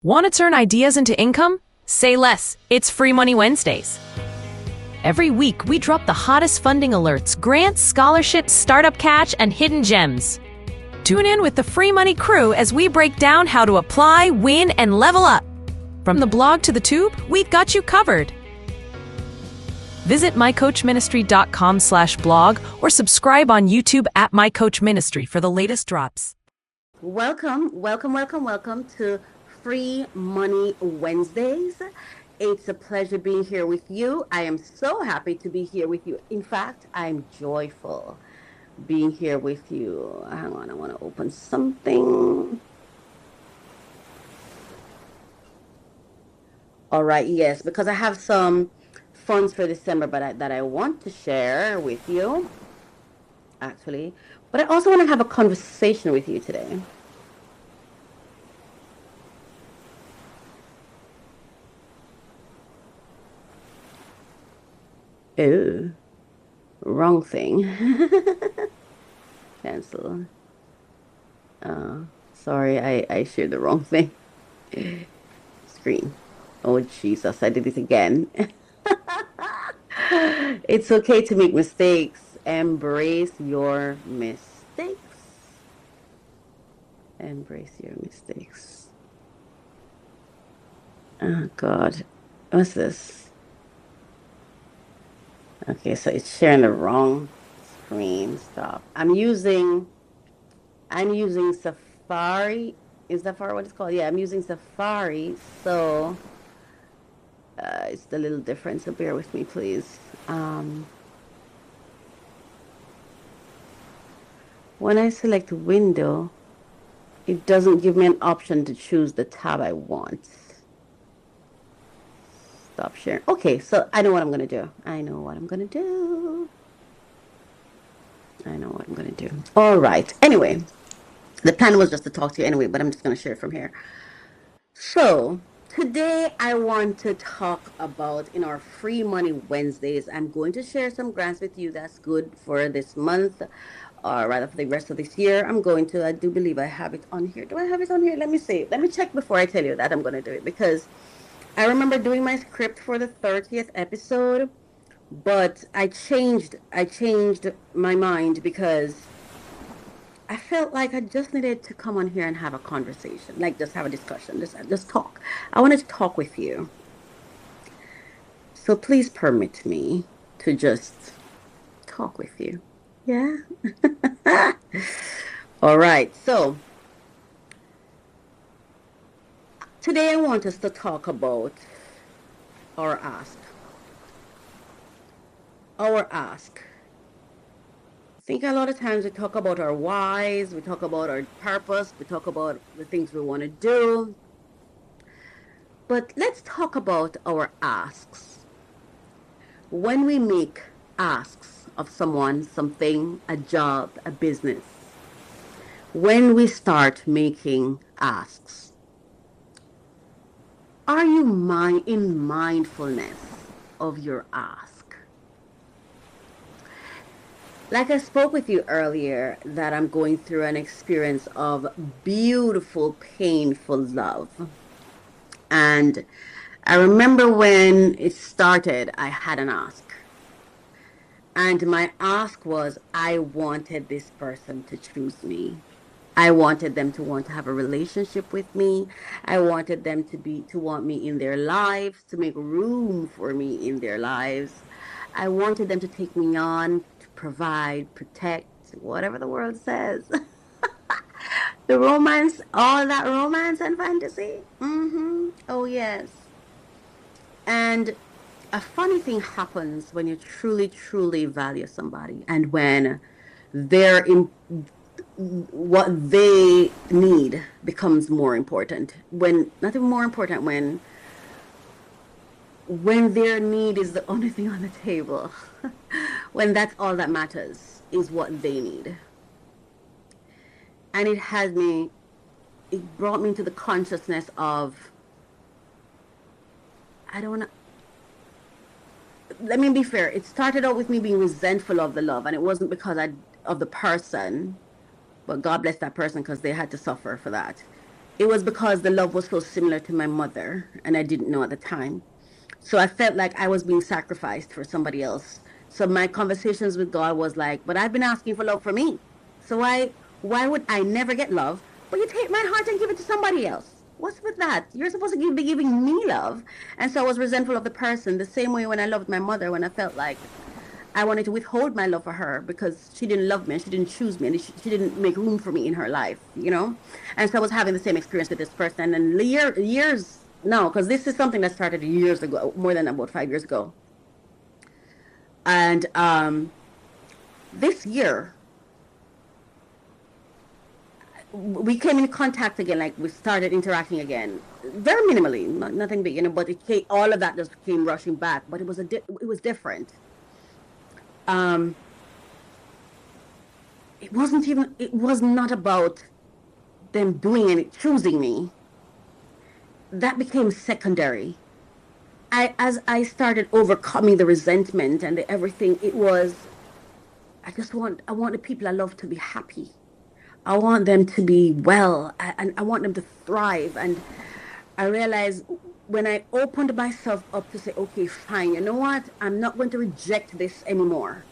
Want to turn ideas into income? Say less. It's Free Money Wednesdays. Every week, we drop the hottest funding alerts, grants, scholarships, startup cash, and hidden gems. Tune in with the Free Money crew as we break down how to apply, win, and level up. From the blog to the tube, we've got you covered. Visit mycoachministry.com/blog or subscribe on YouTube at mycoachministry for the latest drops. Welcome to Free Money Wednesdays. It's a pleasure being here with you. I am so happy to be here with you. In fact, I'm joyful being here with you. Hang on, I want to open something. All right, yes, because I have some funds for December that I want to share with you, actually. But I also want to have a conversation with you today. Oh, wrong thing. Cancel. Sorry, I shared the wrong thing. Screen. Oh, Jesus, I did it again. It's okay to make mistakes. Embrace your mistakes. Embrace your mistakes. Oh, God. What's this? Okay, so it's sharing the wrong screen. Stop. I'm using Safari. Is Safari what it's called? Yeah, I'm using Safari. So it's a little different. So bear with me, please. When I select window, it doesn't give me an option to choose the tab I want. Stop sharing. Okay, so I know what I'm going to do. All right. Anyway, the plan was just to talk to you anyway, but I'm just going to share it from here. So today I want to talk about, in our Free Money Wednesdays, I'm going to share some grants with you that's good for this month, or rather for the rest of this year. I do believe I have it on here. Do I have it on here? Let me see. Let me check before I tell you that I'm going to do it, because I remember doing my script for the 30th episode, but I changed my mind because I felt like I just needed to come on here and have a conversation, like just have a discussion, just talk. I wanted to talk with you. So please permit me to just talk with you. Yeah? All right. So today I want us to talk about our ask. Our ask. I think a lot of times we talk about our whys, we talk about our purpose, we talk about the things we want to do. But let's talk about our asks. When we make asks of someone, something, a job, a business, when we start making asks, are you in mindfulness of your ask? Like I spoke with you earlier, that I'm going through an experience of beautiful, painful love. And I remember when it started, I had an ask. And my ask was, I wanted this person to choose me. I wanted them to want to have a relationship with me. I wanted them to want me in their lives, to make room for me in their lives. I wanted them to take me on, to provide, protect, whatever the world says. The romance, all that romance and fantasy. Oh, yes. And a funny thing happens when you truly, truly value somebody, and when what they need becomes more important. Not even more important, when their need is the only thing on the table, when that's all that matters is what they need. And it brought me into the consciousness of, let me be fair, it started out with me being resentful of the love, and it wasn't because of the person, but God bless that person because they had to suffer for that. It was because the love was so similar to my mother, and I didn't know at the time. So I felt like I was being sacrificed for somebody else. So my conversations with God was like, but I've been asking for love for me. So why would I never get love? But you take my heart and give it to somebody else. What's with that? You're supposed to be giving me love. And so I was resentful of the person. The same way when I loved my mother, when I felt like I wanted to withhold my love for her because she didn't love me and she didn't choose me and she didn't make room for me in her life, you know? And so I was having the same experience with this person. And years, no, because this is something that started years ago, more than about 5 years ago. And this year, we came in contact again, like we started interacting again, very minimally, nothing big, you know, but all of that just came rushing back. But it was it was different. Um, it was not about them doing it, choosing me. That became secondary. As I started overcoming the resentment and everything, it was, I want the people I love to be happy. I want them to be well, and I want them to thrive. And I realized when I opened myself up to say, okay, fine, you know what? I'm not going to reject this anymore.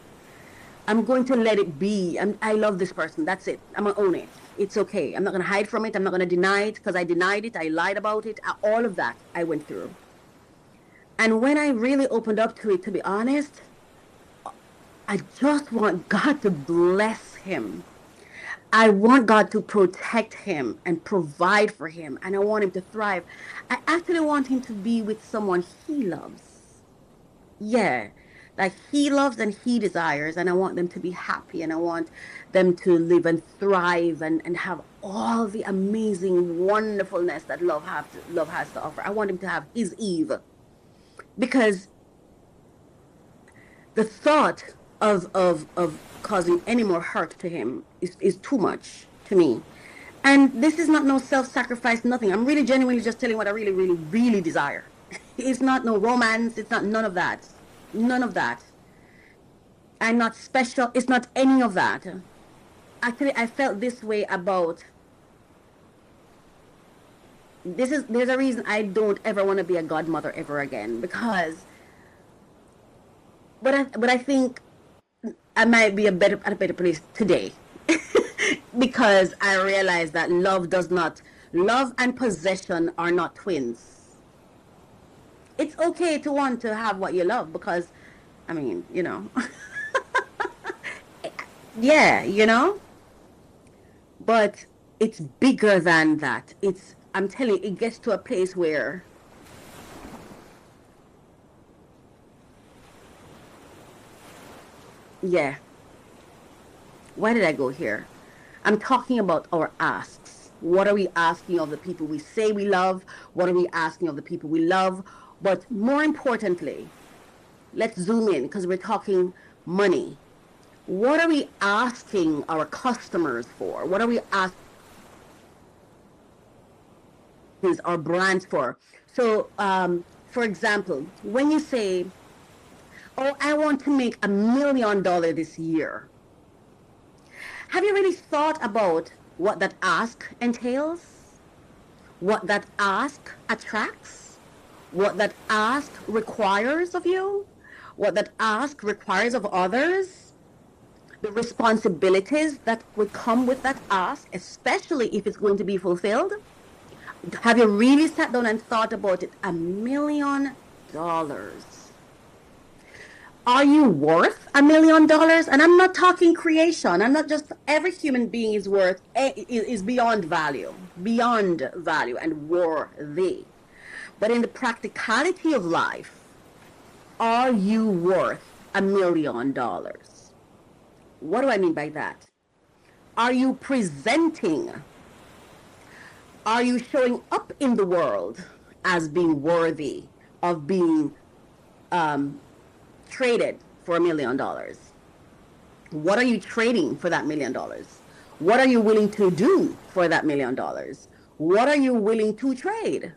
I'm going to let it be. I love this person. That's it. I'm going to own it. It's okay. I'm not going to hide from it. I'm not going to deny it because I denied it. I lied about it. All of that I went through. And when I really opened up to it, to be honest, I just want God to bless him. I want God to protect him and provide for him. And I want him to thrive. I actually want him to be with someone he loves. Yeah, like he loves and he desires. And I want them to be happy. And I want them to live and thrive and have all the amazing wonderfulness that love has to offer. I want him to have his Eve. Because the thought of causing any more hurt to him is too much to me. And this is not no self-sacrifice, nothing. I'm really genuinely just telling what I really, really, really desire. It's not no romance. It's not none of that. None of that. I'm not special. It's not any of that. Actually, I felt this way about there's a reason I don't ever want to be a godmother ever again because but I think I might be at a better place today because I realize that love and possession are not twins. It's okay to want to have what you love because, I mean, you know, yeah, you know, but it's bigger than that. I'm telling you, it gets to a place where, yeah, why did I go here? I'm talking about our asks. What are we asking of the people we say we love? What are we asking of the people we love? But more importantly, let's zoom in because we're talking money. What are we asking our customers for? What are we asking our brands for? So, for example, when you say, oh, I want to make $1 million this year, have you really thought about what that ask entails? What that ask attracts? What that ask requires of you? What that ask requires of others? The responsibilities that would come with that ask, especially if it's going to be fulfilled? Have you really sat down and thought about it? $1 million. Are you worth $1 million? And I'm not talking creation. I'm not just every human being is is beyond value and worthy. But in the practicality of life, are you worth $1 million? What do I mean by that? Are you presenting? Are you showing up in the world as being worthy of being traded for $1 million? What are you trading for that $1 million? What are you willing to do for that $1 million? What are you willing to trade?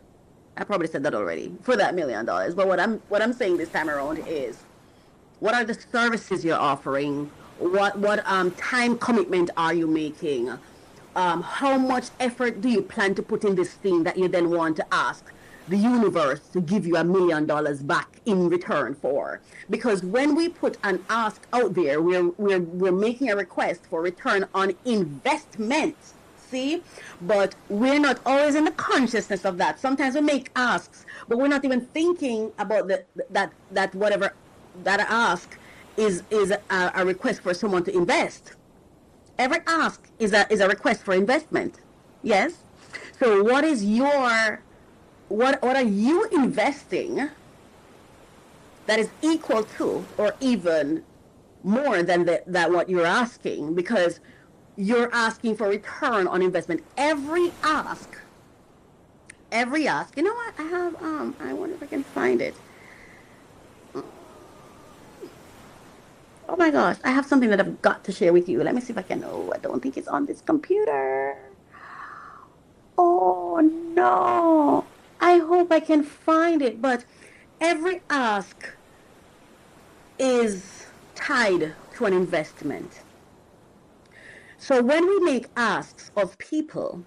I probably said that already for that $1 million. But what I'm saying this time around is, what are the services you're offering? What time commitment are you making? how much effort do you plan to put in this thing that you then want to ask the universe to give you $1 million back in return for? Because when we put an ask out there, we're making a request for return on investment. See, but we're not always in the consciousness of that. Sometimes we make asks, but we're not even thinking about that whatever that ask is a request for someone to invest. Every ask is a request for investment. Yes. So what is your what are you investing that is equal to or even more than that what you're asking, because you're asking for return on investment. Every ask, you know what, I have I wonder if I can find it. Oh my gosh, I have something that I've got to share with you. Let me see if I can. Oh, I don't think it's on this computer. Oh no, I hope I can find it. But every ask is tied to an investment. So when we make asks of people,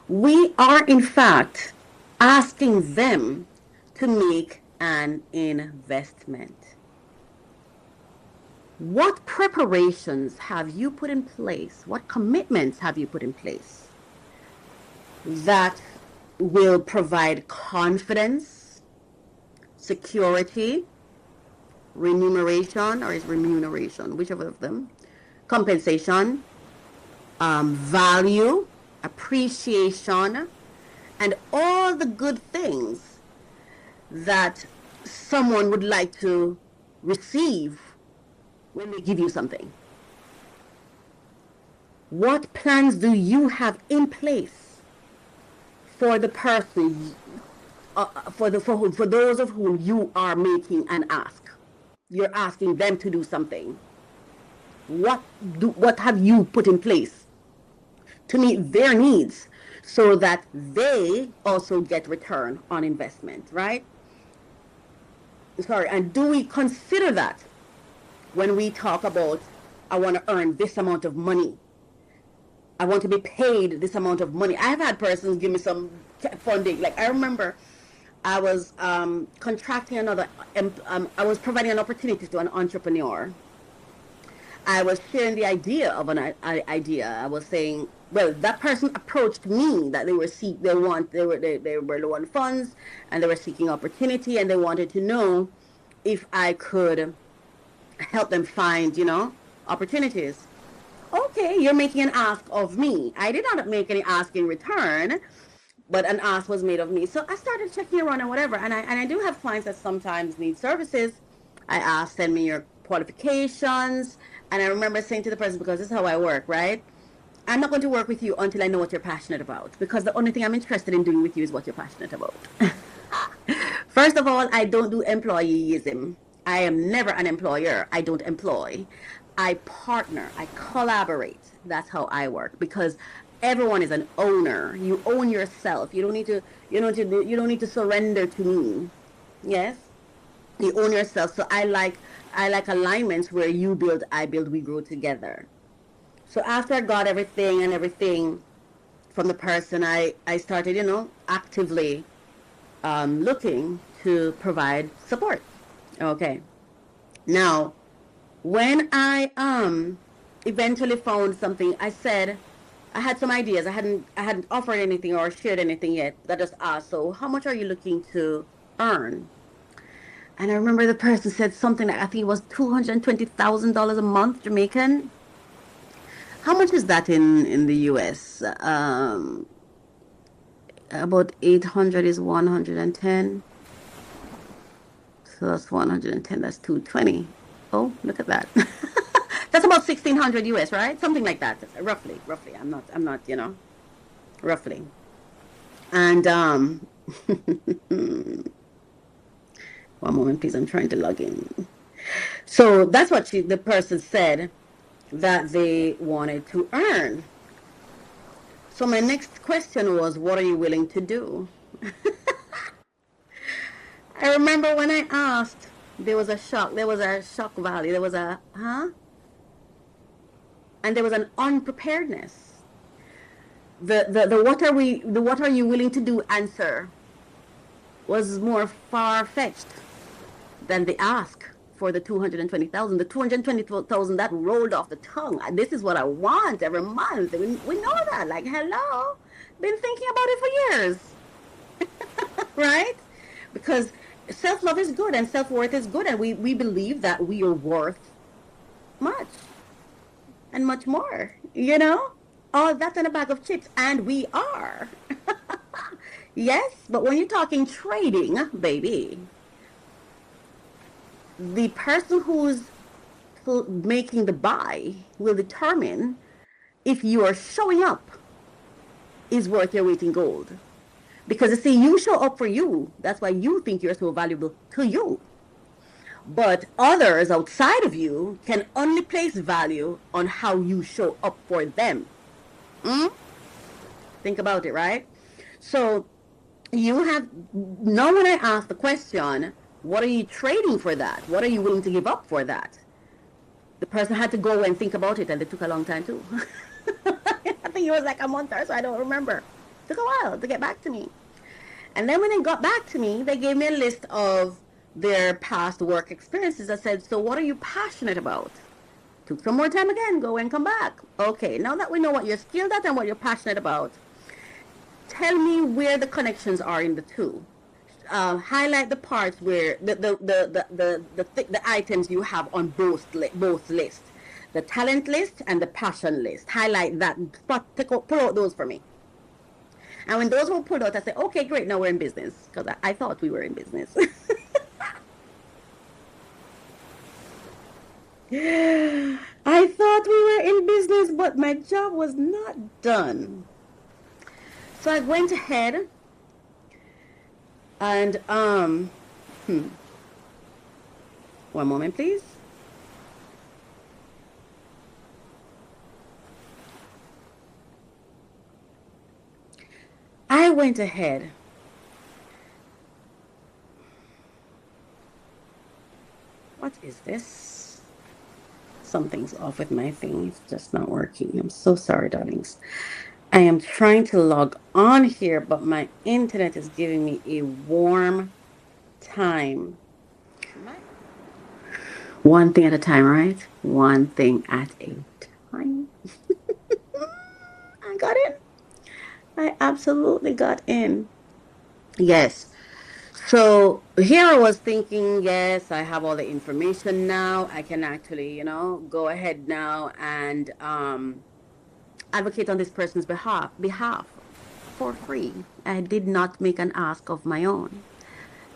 we are in fact asking them to make an investment. What preparations have you put in place? What commitments have you put in place that will provide confidence, security, remuneration, or is remuneration, whichever of them, compensation, value, appreciation, and all the good things that someone would like to receive when they give you something? What plans do you have in place for the person, for those of whom you are making an ask? You're asking them to do something. What have you put in place to meet their needs so that they also get return on investment, right? Sorry, and do we consider that when we talk about, I want to earn this amount of money, I want to be paid this amount of money? I have had persons give me some funding. Like, I remember I was contracting another, I was providing an opportunity to an entrepreneur. I was sharing the idea of an idea. I was saying, well, that person approached me that they were low on funds and they were seeking opportunity, and they wanted to know if I could help them find, opportunities. Okay, you're making an ask of me. I did not make any ask in return, but an ask was made of me. So I started checking around and whatever. And I do have clients that sometimes need services. I asked, send me your qualifications. And I remember saying to the person, because this is how I work, right? I'm not going to work with you until I know what you're passionate about, because the only thing I'm interested in doing with you is what you're passionate about. First of all, I don't do employeeism. I am never an employer. I don't employ. I partner. I collaborate. That's how I work, because everyone is an owner. You own yourself. You don't need to surrender to me. Yes? You own yourself. So I like alignments where you build, I build, we grow together. So after I got everything from the person, I started, actively looking to provide support. Okay. Now, when I eventually found something, I said, I had some ideas. I hadn't offered anything or shared anything yet. I just asked, so how much are you looking to earn? And I remember the person said something like, I think it was $220,000 a month, Jamaican. How much is that in the US? About 800 is 110. So that's 110, that's 220. Oh, look at that. That's about 1600 US, right? Something like that. Roughly. I'm not, roughly. And one moment, please. I'm trying to log in. So that's what the person said that they wanted to earn. So my next question was, what are you willing to do? I remember when I asked, there was a shock. There was a shock value. There was a, huh? And there was an unpreparedness. The what are you willing to do answer was more far-fetched than the ask for the 220,000. The 220,000 that rolled off the tongue. This is what I want every month. We know that. Like, hello, been thinking about it for years, right? Because self-love is good and self-worth is good, and we believe that we are worth much and much more, you know? All that in a bag of chips, and we are. Yes, but when you're talking trading, baby, the person who's making the buy will determine if you are showing up is worth your weight in gold. Because you see, you show up for you. That's why you think you're so valuable to you. But others outside of you can only place value on how you show up for them. Mm? Think about it, right? So you have, now when I ask the question, what are you trading for that? What are you willing to give up for that? The person had to go and think about it, and it took a long time too. I think it was like a month or so, I don't remember. It took a while to get back to me. And then when they got back to me, they gave me a list of their past work experiences. I said, so what are you passionate about? Took some more time again, go and come back. Okay, now that we know what you're skilled at and what you're passionate about, tell me where the connections are in the two. Highlight the parts where the items you have on both lists, the talent list and the passion list. Highlight that, pull out those for me. And when those were pulled out, I said, okay, great, now we're in business. Because I thought we were in business. I thought we were in business, but my job was not done. So I went ahead and, one moment, please. I went ahead what is this? Something's off with my thing. It's just not working. I'm so sorry, darlings. I am trying to log on here, but my internet is giving me a warm time. One thing at a time, right? One thing at a time. I got in. I absolutely got in. Yes. So here I was thinking, yes, I have all the information now. I can actually, go ahead now and advocate on this person's behalf for free. I did not make an ask of my own.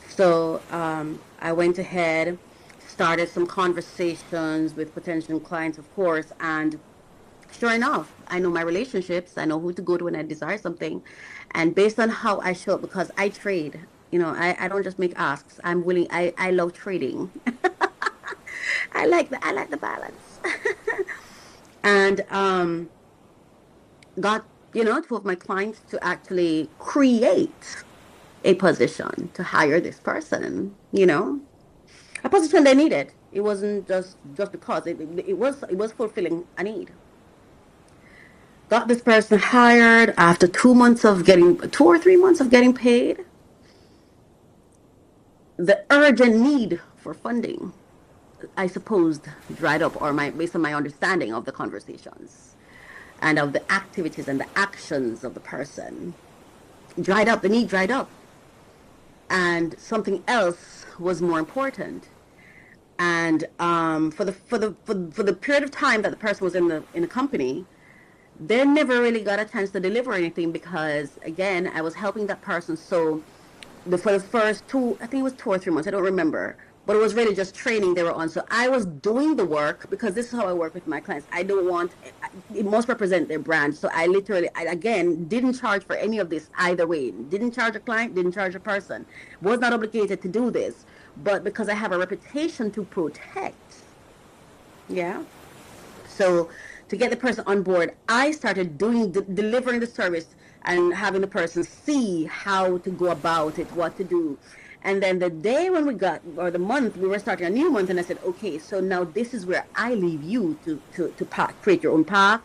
So I went ahead, started some conversations with potential clients, of course, and sure enough, I know my relationships. I know who to go to when I desire something. And based on how I show up, because I trade, I don't just make asks. I'm willing, I love trading. I like the balance. And got, two of my clients to actually create a position to hire this person, a position they needed. It wasn't just because it was fulfilling a need. Got this person hired after 2 months of getting 2 or 3 months of getting paid. The urgent need for funding, I suppose, dried up, or based on my understanding of the conversations and of the activities and the actions of the person, dried up. The need dried up, and something else was more important. And for the period of time that the person was in the company, they never really got a chance to deliver anything because, again, I was helping that person. So for the first I think it was 2 or 3 months, I don't remember, but it was really just training they were on. So I was doing the work because this is how I work with my clients. I don't want, it must represent their brand. So I literally, again, didn't charge for any of this either way. Didn't charge a client, didn't charge a person. Was not obligated to do this. But because I have a reputation to protect, yeah. So to get the person on board, I started delivering the service and having the person see how to go about it, what to do. And then the day when or the month, we were starting a new month, and I said, okay, so now this is where I leave you to create your own path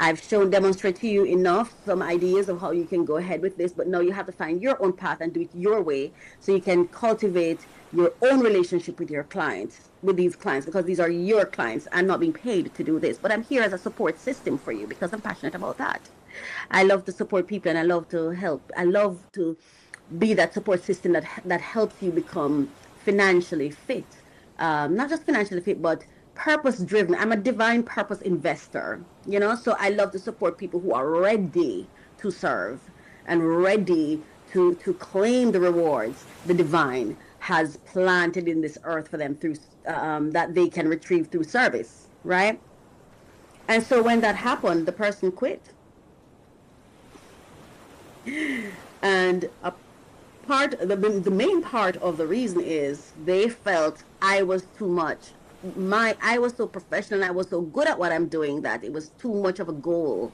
I've demonstrate to you enough, some ideas of how you can go ahead with this, but now you have to find your own path and do it your way so you can cultivate your own relationship with your clients, with these clients, because these are your clients. I'm not being paid to do this, but I'm here as a support system for you because I'm passionate about that. I love to support people and I love to help. I love to be that support system that helps you become financially fit. Not just financially fit, but purpose driven. I'm a divine purpose investor, so I love to support people who are ready to serve and ready to claim the rewards the divine has planted in this earth for them through that they can retrieve through service, right? And so when that happened, the person quit. And the main part of the reason is they felt I was too much. I was so professional, I was so good at what I'm doing that it was too much of a goal.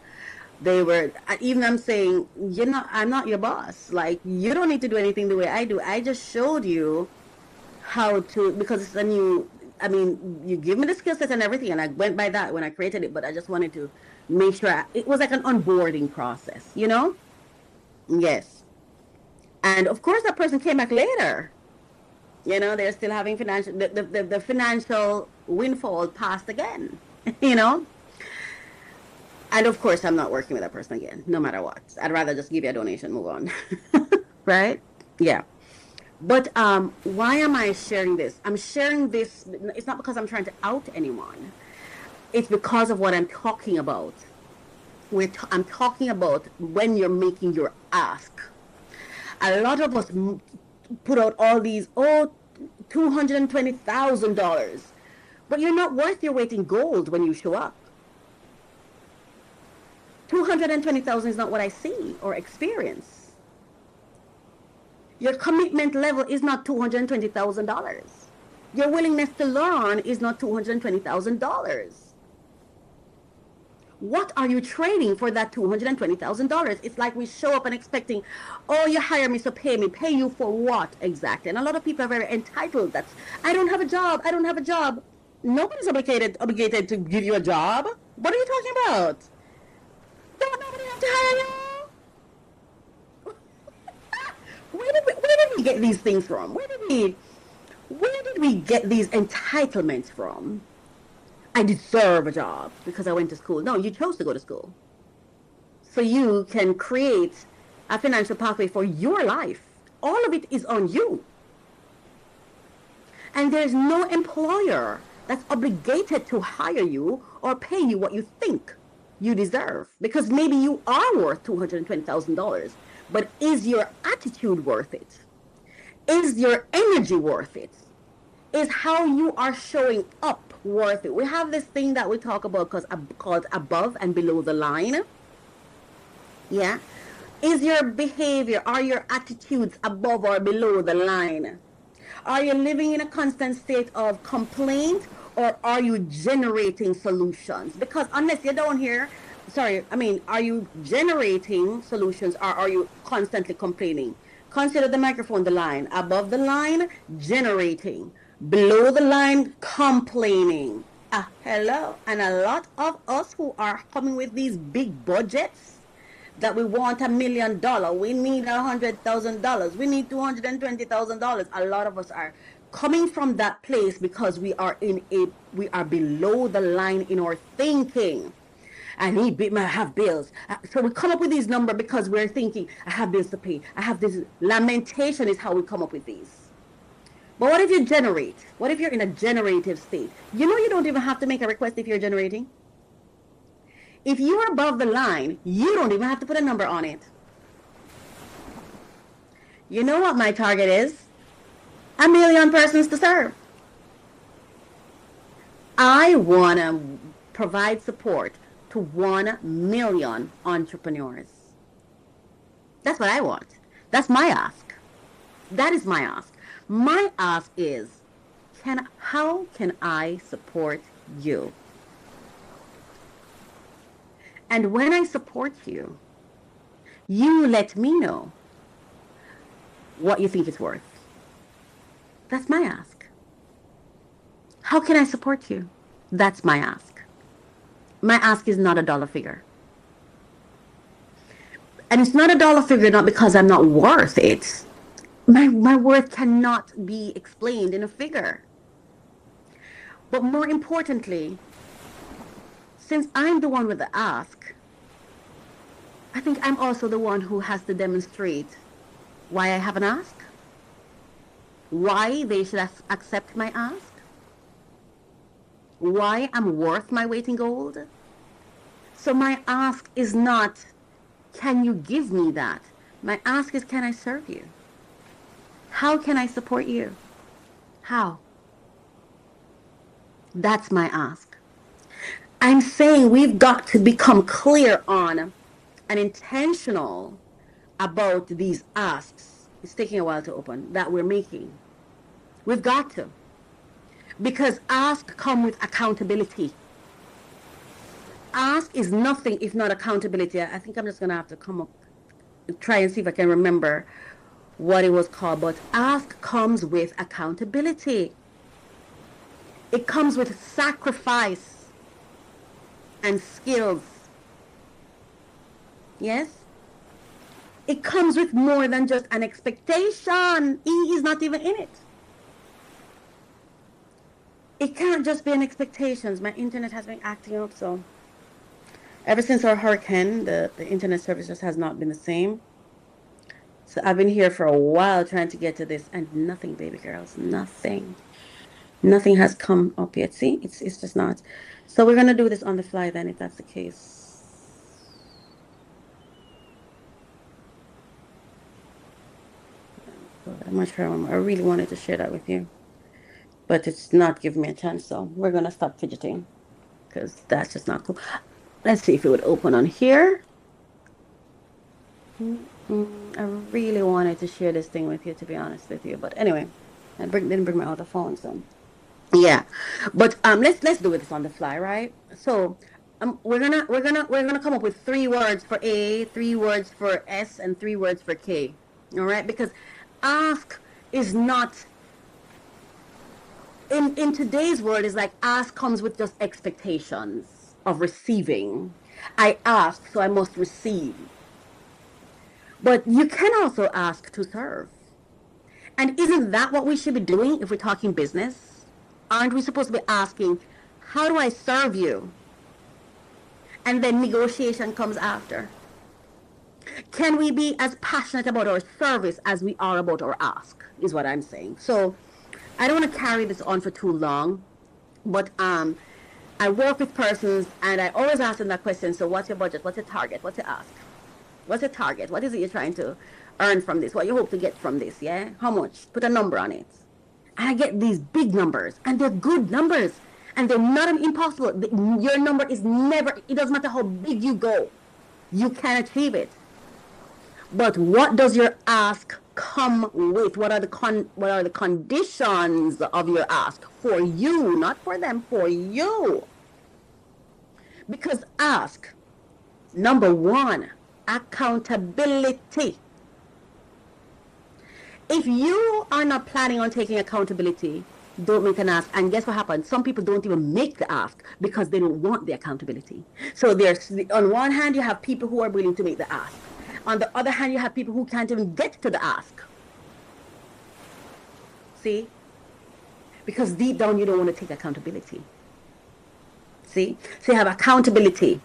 They were, even I'm saying, I'm not your boss. Like, you don't need to do anything the way I do. I just showed you how to, because it's a new, I mean, you give me the skill set and everything, and I went by that when I created it, but I just wanted to make sure it was like an onboarding process, Yes. And of course, that person came back later. They're still having the financial windfall passed again, you know? And of course, I'm not working with that person again, no matter what. I'd rather just give you a donation, move on. Right? Yeah. But why am I sharing this? I'm sharing this, it's not because I'm trying to out anyone. It's because of what I'm talking about. I'm talking about when you're making your ask. A lot of us put out all these, $220,000. But you're not worth your weight in gold when you show up. 220,000 is not what I see or experience. Your commitment level is not $220,000. Your willingness to learn is not $220,000. What are you trading for that $220,000? It's like we show up and expecting, oh, you hire me, so pay me. Pay you for what exactly? And a lot of people are very entitled. I don't have a job. I don't have a job. Nobody's obligated to give you a job. What are you talking about? Don't nobody have to hire you? Where did we get these things from? Where did we get these entitlements from? I deserve a job because I went to school. No, you chose to go to school. So you can create a financial pathway for your life. All of it is on you. And there's no employer that's obligated to hire you or pay you what you think you deserve. Because maybe you are worth $220,000. But is your attitude worth it? Is your energy worth it? Is how you are showing up worth it? We have this thing that we talk about called above and below the line. Yeah. Is your behavior, are your attitudes above or below the line? Are you living in a constant state of complaint, or are you generating solutions? Because unless you're down here, are you generating solutions, or are you constantly complaining? Consider the microphone, the line. Above the line, generating. Below the line, complaining. Hello. And a lot of us who are coming with these big budgets that we want $1 million, we need $100,000, we need $220,000. A lot of us are coming from that place because we are below the line in our thinking. I have bills. So we come up with these numbers because we're thinking, I have bills to pay. I have this. Lamentation is how we come up with these. But what if you generate? What if you're in a generative state? You don't even have to make a request if you're generating. If you are above the line, you don't even have to put a number on it. You know what my target is? 1 million persons to serve. I want to provide support to 1 million entrepreneurs. That's what I want. That's my ask. That is my ask. My ask is, how can I support you? And when I support you, you let me know what you think it's worth. That's my ask. How can I support you? That's my ask. My ask is not a dollar figure. And it's not a dollar figure, not because I'm not worth it. My worth cannot be explained in a figure. But more importantly, since I'm the one with the ask, I think I'm also the one who has to demonstrate why I have an ask, why they should accept my ask, why I'm worth my weight in gold. So my ask is not, can you give me that? My ask is, can I serve you? How can I support you? How? That's my ask. I'm saying we've got to become clear on and intentional about these asks. It's taking a while to open that we're making. We've got to. Because ask come with accountability. Ask is nothing if not accountability. I think I'm just going to have to come up, try and see if I can remember what it was called. But ask comes with accountability. It comes with sacrifice and skills. Yes? It comes with more than just an expectation. E is not even in it. It can't just be an expectation. My internet has been acting up, so ever since our hurricane, the internet service just has not been the same. So I've been here for a while trying to get to this, and nothing, baby girls, nothing. Nothing has come up yet. See, it's just not. So we're gonna do this on the fly then, if that's the case. I'm not sure. I really wanted to share that with you, but it's not giving me a chance. So we're gonna stop fidgeting because that's just not cool. Let's see if it would open on here. I really wanted to share this thing with you, to be honest with you, but anyway, I didn't bring my other phone, so yeah. But let's do this on the fly, right? So we're gonna come up with 3 words for A, 3 words for S, and 3 words for K. All right, because ask is not in today's world is like ask comes with just expectations of receiving. I ask, so I must receive. But you can also ask to serve. And isn't that what we should be doing if we're talking business? Aren't we supposed to be asking, how do I serve you? And then negotiation comes after. Can we be as passionate about our service as we are about our ask, is what I'm saying. So I don't want to carry this on for too long, but I work with persons and I always ask them that question. So what's your budget? What's your target? What's your ask? What's your target? What is it you're trying to earn from this? What you hope to get from this? Yeah? How much? Put a number on it. And I get these big numbers, and they're good numbers, and they're not impossible. Your number is never, it doesn't matter how big you go, you can achieve it. But what does your ask come with? What are the conditions of your ask for you, not for them, for you? Because ask, number 1, accountability. If you are not planning on taking accountability, don't make an ask. And guess what happens? Some people don't even make the ask because they don't want the accountability. So there's, on one hand, you have people who are willing to make the ask. On the other hand, you have people who can't even get to the ask. See? Because deep down, you don't want to take accountability. See? So you have accountability.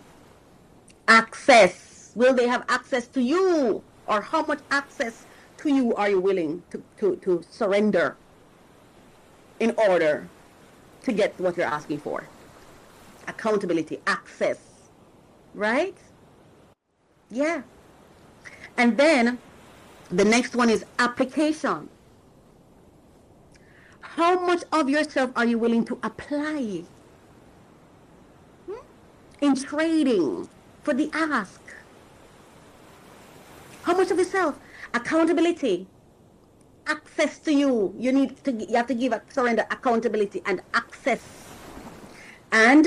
Access. Will they have access to you? Or how much access to you are you willing to surrender in order to get what you're asking for? Accountability, access, right? Yeah. And then the next one is application. How much of yourself are you willing to apply in trading for the ask? How much of yourself? Accountability, access to you. You have to give surrender accountability and access, and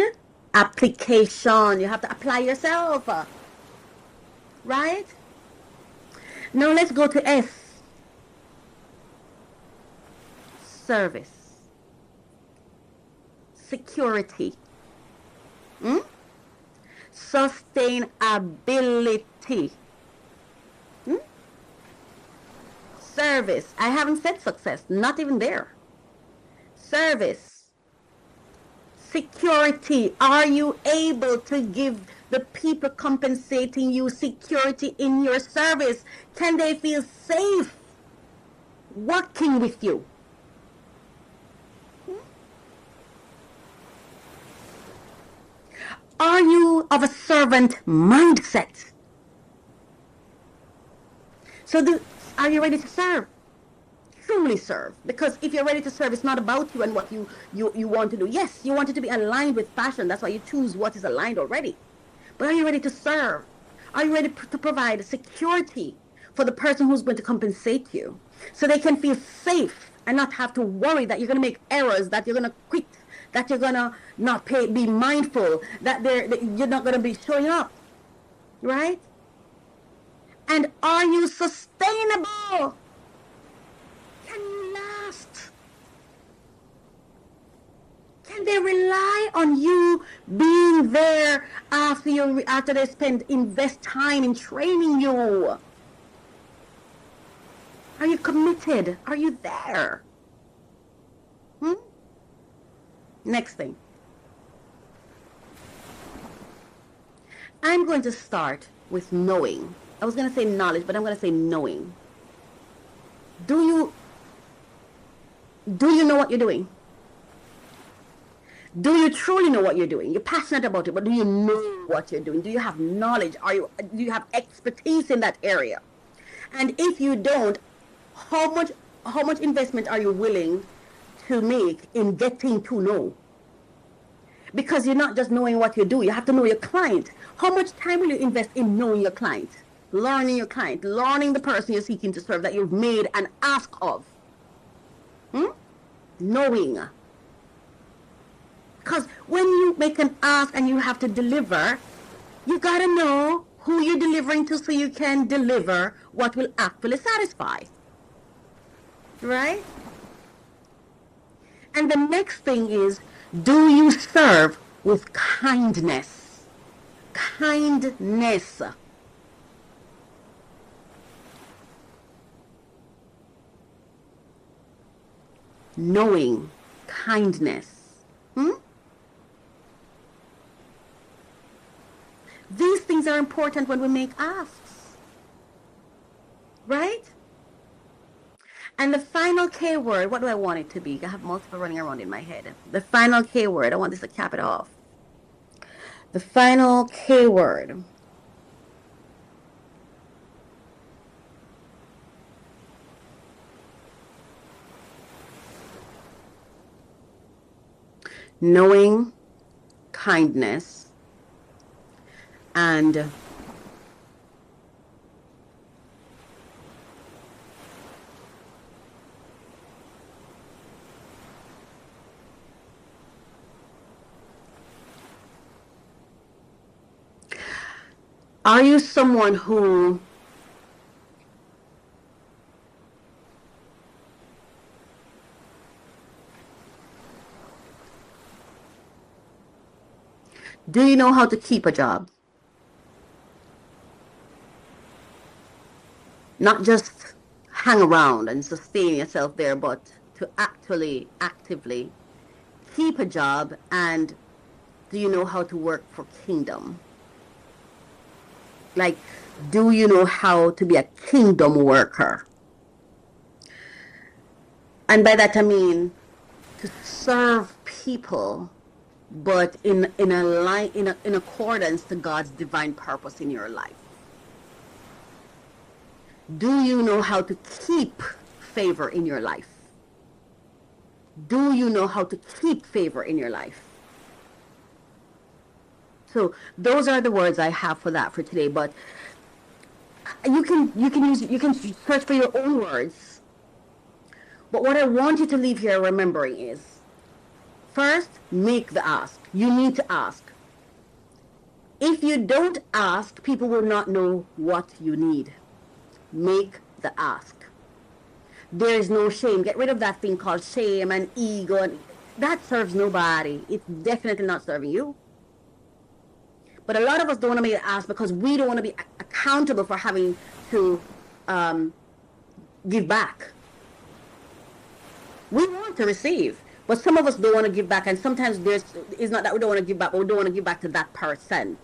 application. You have to apply yourself, right? Now let's go to S. Service, security, sustainability. Service. I haven't said success. Not even there. Service. Security. Are you able to give the people compensating you security in your service? Can they feel safe working with you? Are you of a servant mindset? So are you ready to serve? Truly serve. Because if you're ready to serve, it's not about you and what you want to do. Yes, you want it to be aligned with passion. That's why you choose what is aligned already. But are you ready to serve? Are you ready to provide security for the person who's going to compensate you so they can feel safe and not have to worry that you're going to make errors, that you're going to quit, that you're going to not pay, be mindful, that you're not going to be showing up, right? And are you sustainable? Can you last? Can they rely on you being there after they invest time in training you? Are you committed? Are you there? Next thing. I'm going to start with knowing. I was going to say knowledge, but I'm going to say knowing. Do you know what you're doing? Do you truly know what you're doing? You're passionate about it, but do you know what you're doing? Do you have knowledge? Do you have expertise in that area? And if you don't, how much investment are you willing to make in getting to know? Because you're not just knowing what you do, you have to know your client. How much time will you invest in knowing your client, learning your client, learning the person you're seeking to serve that you've made an ask of? Knowing. Because when you make an ask and you have to deliver, you got to know who you're delivering to so you can deliver what will actually satisfy. Right? And the next thing is, do you serve with kindness? Kindness. Knowing, kindness. These things are important when we make asks. Right? And the final K word, what do I want it to be? I have multiple running around in my head. The final K word, I want this to cap it off. The final K word. Knowing, kindness, and are you someone who do you know how to keep a job? Not just hang around and sustain yourself there, but to actually actively keep a job. And do you know how to work for kingdom? Like, do you know how to be a kingdom worker? And by that I mean to serve people, but in accordance to God's divine purpose in your life. Do you know how to keep favor in your life? Do you know how to keep favor in your life? So those are the words I have for that for today. But you can search for your own words. But what I want you to leave here remembering is, first, make the ask. You need to ask. If you don't ask, people will not know what you need. Make the ask. There is no shame. Get rid of that thing called shame and ego. And that serves nobody. It's definitely not serving you. But a lot of us don't want to make an ask because we don't want to be accountable for having to give back. We want to receive, but some of us don't want to give back. And sometimes it's not that we don't want to give back, but we don't want to give back to that person.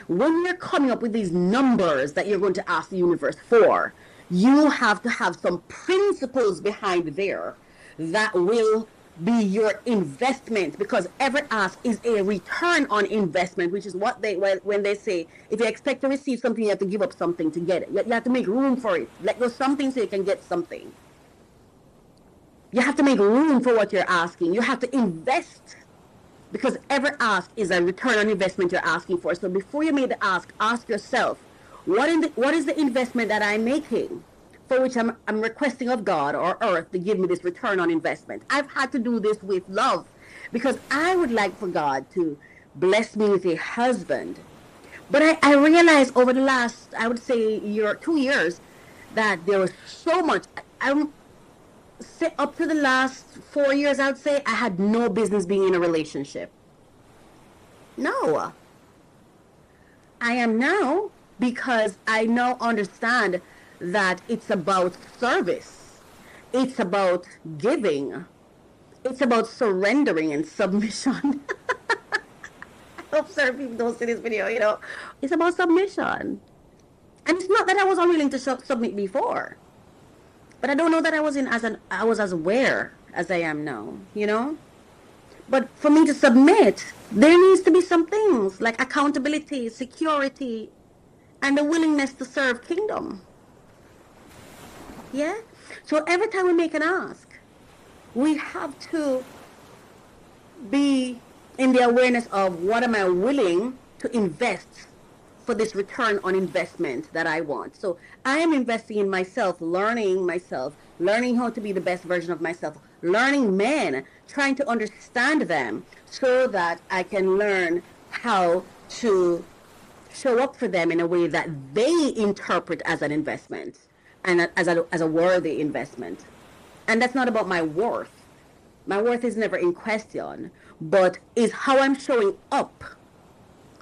When you're coming up with these numbers that you're going to ask the universe for, you have to have some principles behind there that will be your investment, because every ask is a return on investment, which is what they when they say if you expect to receive something, you have to give up something to get it. You have to make room for it. Let go something so you can get something. You have to make room for what you're asking. You have to invest, because every ask is a return on investment you're asking for. So before you make the ask yourself, what is the investment that I'm making, for which I'm requesting of God or earth to give me this return on investment. I've had to do this with love, because I would like for God to bless me with a husband. But I realized over the last, I would say, 2 years, that there was so much. I'm say up to the last 4 years, I would say I had no business being in a relationship. No, I am now, because I now understand that it's about service. It's about giving. It's about surrendering and submission. I hope certain people don't see this video, It's about submission. And it's not that I was unwilling to submit before, but I don't know that I was as aware as I am now. But for me to submit, there needs to be some things like accountability, security, and the willingness to serve kingdom. Yeah? So every time we make an ask, we have to be in the awareness of what am I willing to invest for this return on investment that I want. So I am investing in myself, learning how to be the best version of myself, learning men, trying to understand them so that I can learn how to show up for them in a way that they interpret as an investment and as a worthy investment. And that's not about my worth. My worth is never in question, but is how I'm showing up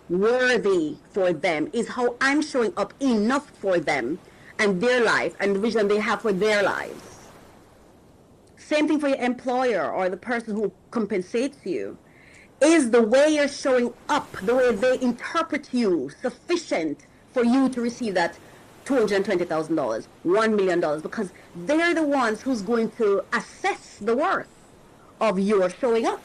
worthy for them? Is how I'm showing up enough for them and their life and the vision they have for their lives? Same thing for your employer or the person who compensates you. Is the way you're showing up, the way they interpret you, sufficient for you to receive that $220,000, $1 million? Because they're the ones who's going to assess the worth of your showing up,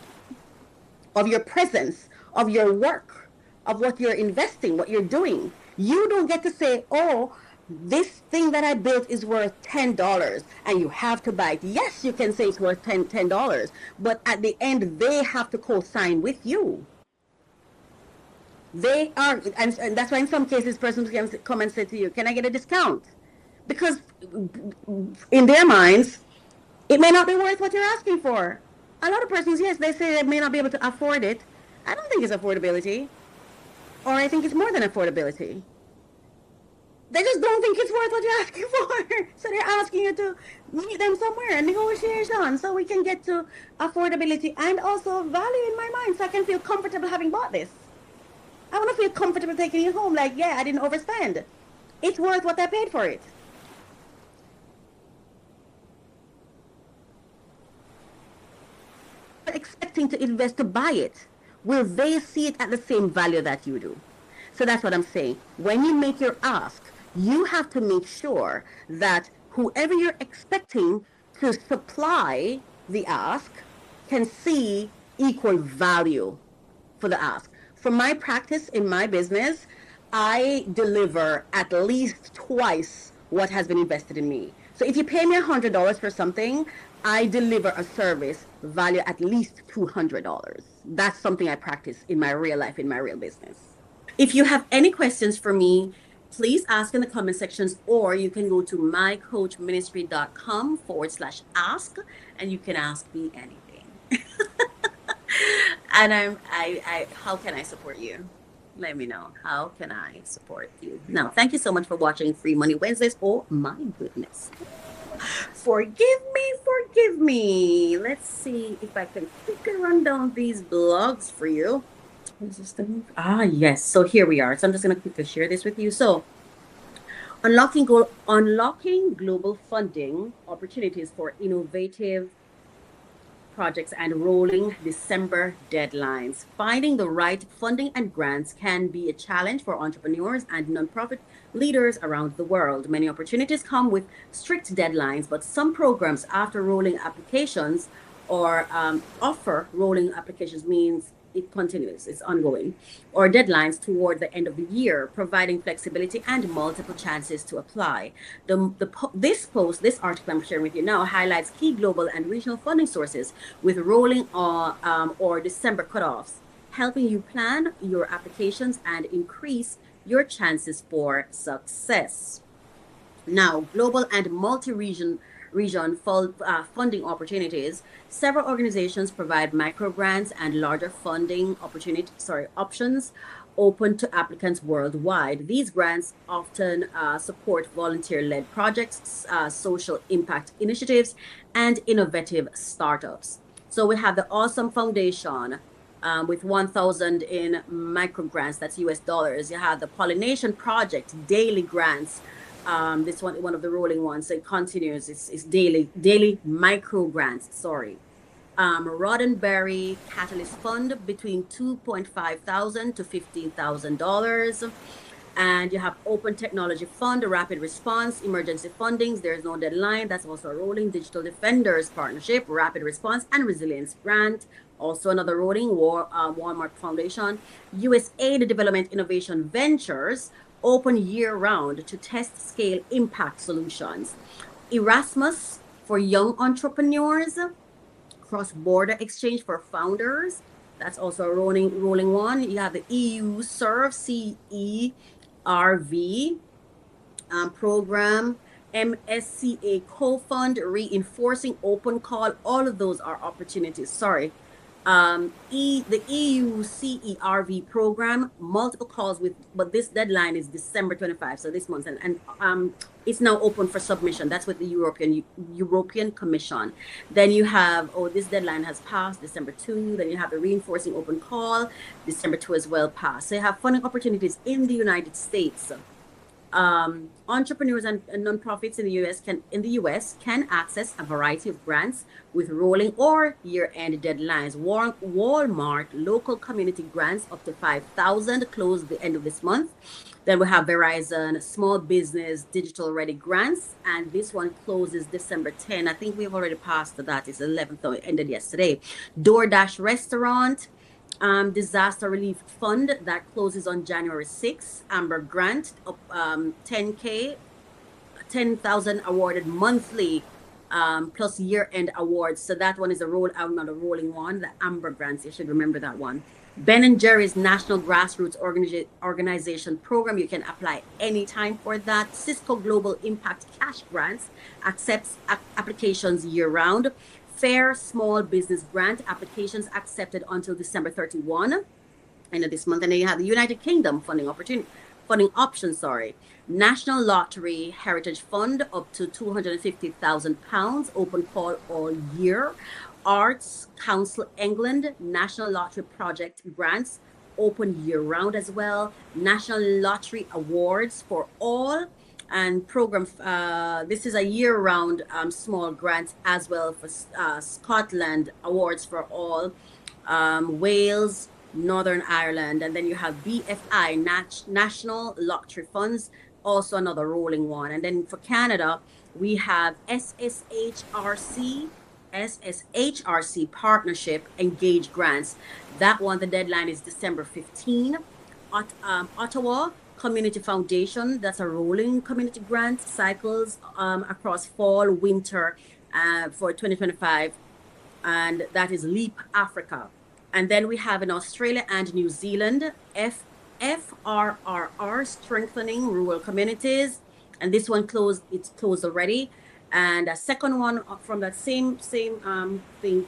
of your presence, of your work, of what you're investing, what you're doing. You don't get to say, oh, this thing that I built is worth $10 and you have to buy it. Yes, you can say it's worth $10, but at the end, they have to co-sign with you. They are, and that's why in some cases, persons can come and say to you, can I get a discount? Because in their minds, it may not be worth what you're asking for. A lot of persons, yes, they say they may not be able to afford it. I don't think it's affordability, or I think it's more than affordability. They just don't think it's worth what you're asking for. So they're asking you to meet them somewhere and negotiation so we can get to affordability and also value in my mind so I can feel comfortable having bought this. I want to feel comfortable taking it home. Like, yeah, I didn't overspend. It's worth what I paid for it. Expecting to invest to buy it, will they see it at the same value that you do? So that's what I'm saying. When you make your ask, you have to make sure that whoever you're expecting to supply the ask can see equal value for the ask. For my practice in my business, I deliver at least twice what has been invested in me. So if you pay me $100 for something, I deliver a service value at least $200. That's something I practice in my real life, in my real business. If you have any questions for me, please ask in the comment sections, or you can go to mycoachministry.com/ask and you can ask me anything. And how can I support you? Let me know. How can I support you? Now, thank you so much for watching Free Money Wednesdays. Oh my goodness. Forgive me. Let's see if I can quickly run down these blogs for you. Is this the move? Ah, yes. So here we are. So I'm just going to quickly share this with you. So Unlocking global funding opportunities for innovative projects and rolling December deadlines. Finding the right funding and grants can be a challenge for entrepreneurs and nonprofit leaders around the world. Many opportunities come with strict deadlines, but some programs, after rolling applications or offer rolling applications, means it continues, it's ongoing, or deadlines toward the end of the year, providing flexibility and multiple chances to apply. This article I'm sharing with you now highlights key global and regional funding sources with rolling or December cutoffs, helping you plan your applications and increase your chances for success. Now, global and multi-region funding opportunities. Several organizations provide micro grants and larger funding options open to applicants worldwide. These grants often support volunteer-led projects, social impact initiatives, and innovative startups. So we have the Awesome Foundation, with 1,000 in micro grants, that's US dollars. You have the Pollination Project daily grants. This one of the rolling ones. So it continues. It's daily micro grants. Sorry. Roddenberry Catalyst Fund between 2.5 thousand to $15,000. And you have Open Technology Fund, Rapid Response, Emergency Fundings. There's no deadline. That's also a rolling Digital Defenders Partnership, Rapid Response and Resilience Grant. Also another rolling Walmart Foundation, USAID Development Innovation Ventures, open year-round to test scale impact solutions. Erasmus for young entrepreneurs, cross-border exchange for founders. That's also a rolling one. You have the EU Serve, CERV program, MSCA co-fund, reinforcing open call. All of those are opportunities. Sorry. The EU CERV program, multiple calls but this deadline is December 25, so this month, and it's now open for submission. That's with the European Commission. Then you have, this deadline has passed, December 2. Then you have the reinforcing open call, December 2 as well passed. So you have funding opportunities in the United States. Entrepreneurs and nonprofits in the US can access a variety of grants with rolling or year-end deadlines. Walmart local community grants up to 5,000 close the end of this month. Then we have Verizon Small Business Digital Ready grants, and this one closes December 10. I think we've already passed that. It's 11th, so it ended yesterday. DoorDash Restaurant Disaster Relief Fund that closes on January 6th. Amber Grant, 10K, 10,000 awarded monthly, plus year-end awards. So that one is not a rolling one. The Amber Grants, you should remember that one. Ben & Jerry's National Grassroots Organization Program, you can apply anytime for that. Cisco Global Impact Cash Grants accepts applications year-round. Fair Small Business Grant applications accepted until December 31, end of this month. And then you have the United Kingdom funding options. National Lottery Heritage Fund up to £250,000, open call all year. Arts Council England National Lottery Project grants open year round as well. National Lottery Awards for all and program. This is a year-round small grant as well for Scotland Awards for all, Wales, Northern Ireland, and then you have BFI National Lottery Funds, also another rolling one. And then for Canada, we have SSHRC Partnership Engage Grants. That one, the deadline is December 15. Ottawa Community Foundation, that's a rolling community grant cycles across fall, winter for 2025, and that is Leap Africa. And then we have in Australia and New Zealand, FRRR, Strengthening Rural Communities, and this one it's closed already. And a second one from that same thing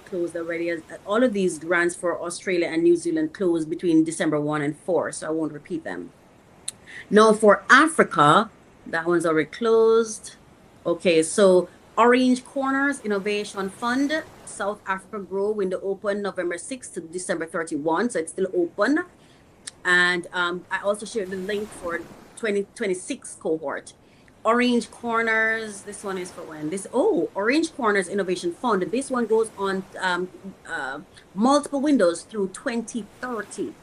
closed already. All of these grants for Australia and New Zealand closed between December 1 and 4, so I won't repeat them. Now for Africa, that one's already closed. Okay, so Orange Corners Innovation Fund, South Africa Grow, window open November 6th to December 31, so it's still open. And I also shared the link for 2026 cohort. Orange Corners. This one is for when? Orange Corners Innovation Fund. This one goes on multiple windows through 2030.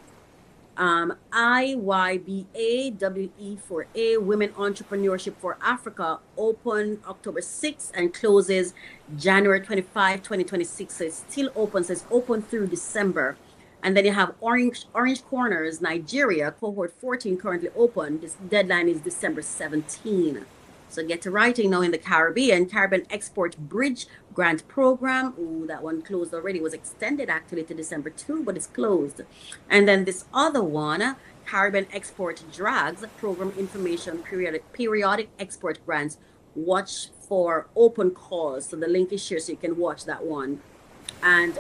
IYBAWE for A, Women Entrepreneurship for Africa, open October 6th and closes January 25, 2026. So it's still open. So it's open through December. And then you have Orange Corners, Nigeria, cohort 14 currently open. This deadline is December 17. So get to writing now in the Caribbean Export Bridge Grant Program. Ooh, that one closed already. It was extended actually to December 2, but it's closed. And then this other one, Caribbean Export Drags Program Information Periodic Export Grants. Watch for open calls. So the link is here so you can watch that one. And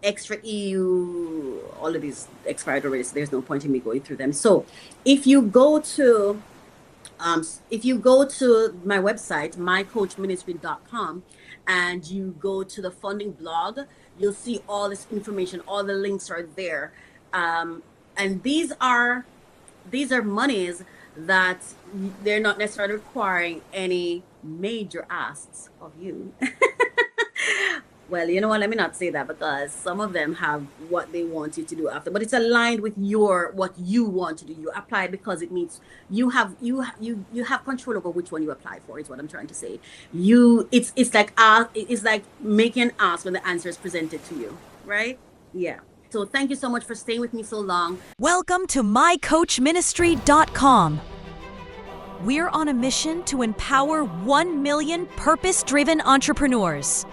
extra EU, all of these expired already, so there's no point in me going through them. So if you go to my website, mycoachministry.com, and you go to the funding blog, you'll see all this information. All the links are there. And these are monies that they're not necessarily requiring any major asks of you. Well, you know what? Let me not say that because some of them have what they want you to do after, but it's aligned with what you want to do. You apply because it means you have control over which one you apply for. Is what I'm trying to say. It's like making an ask when the answer is presented to you, right? Yeah. So thank you so much for staying with me so long. Welcome to mycoachministry.com. We're on a mission to empower 1 million purpose-driven entrepreneurs,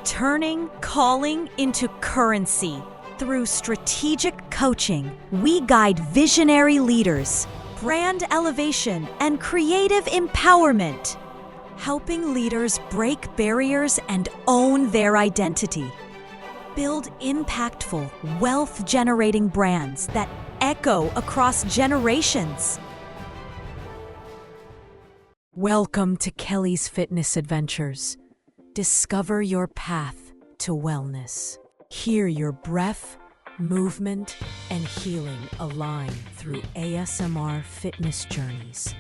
turning calling into currency. Through strategic coaching, we guide visionary leaders, brand elevation, and creative empowerment, helping leaders break barriers and own their identity. Build impactful, wealth-generating brands that echo across generations. Welcome to Kelly's Fitness Adventures. Discover your path to wellness. Hear your breath, movement, and healing align through ASMR fitness journeys.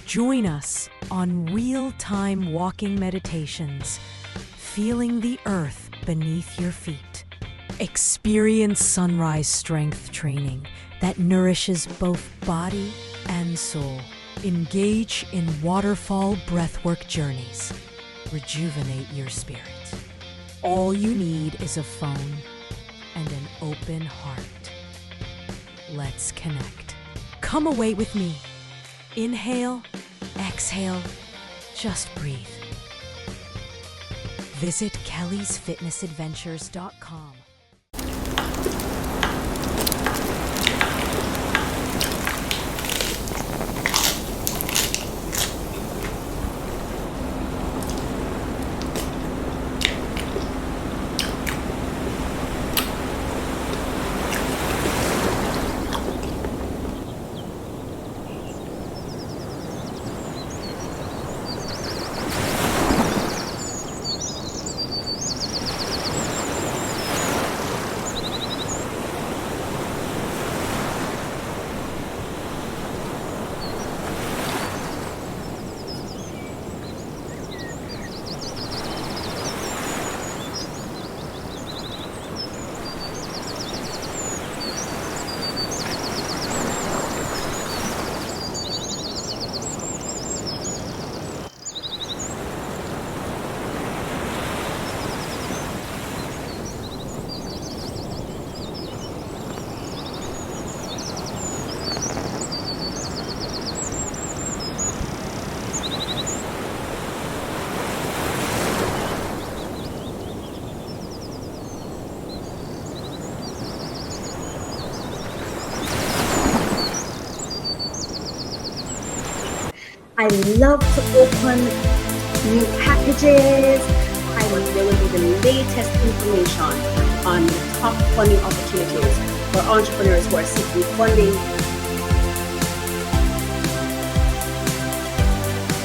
Join us on real-time walking meditations, feeling the earth beneath your feet. Experience sunrise strength training that nourishes both body and soul. Engage in waterfall breathwork journeys. Rejuvenate your spirit. All you need is a phone and an open heart. Let's connect. Come away with me. Inhale, exhale, just breathe. Visit kellysfitnessadventures.com. I love to open new packages. There will be the latest information on the top funding opportunities for entrepreneurs who are seeking funding.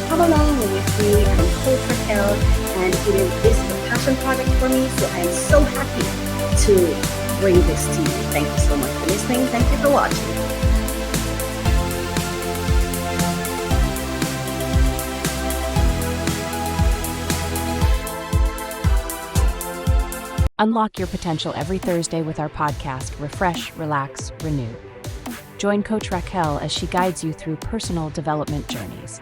Come along with me and Coach Raquel, and it is a passion project for me, so I'm so happy to bring this to you. Thank you so much for listening. Thank you for watching. Unlock your potential every Thursday with our podcast, Refresh, Relax, Renew. Join Coach Raquel as she guides you through personal development journeys.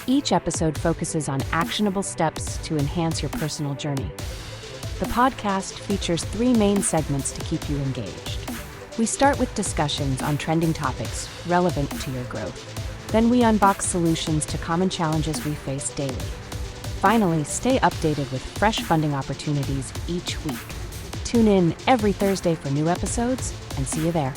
Each episode focuses on actionable steps to enhance your personal journey. The podcast features 3 main segments to keep you engaged. We start with discussions on trending topics relevant to your growth. Then we unbox solutions to common challenges we face daily. Finally, stay updated with fresh funding opportunities each week. Tune in every Thursday for new episodes, and see you there.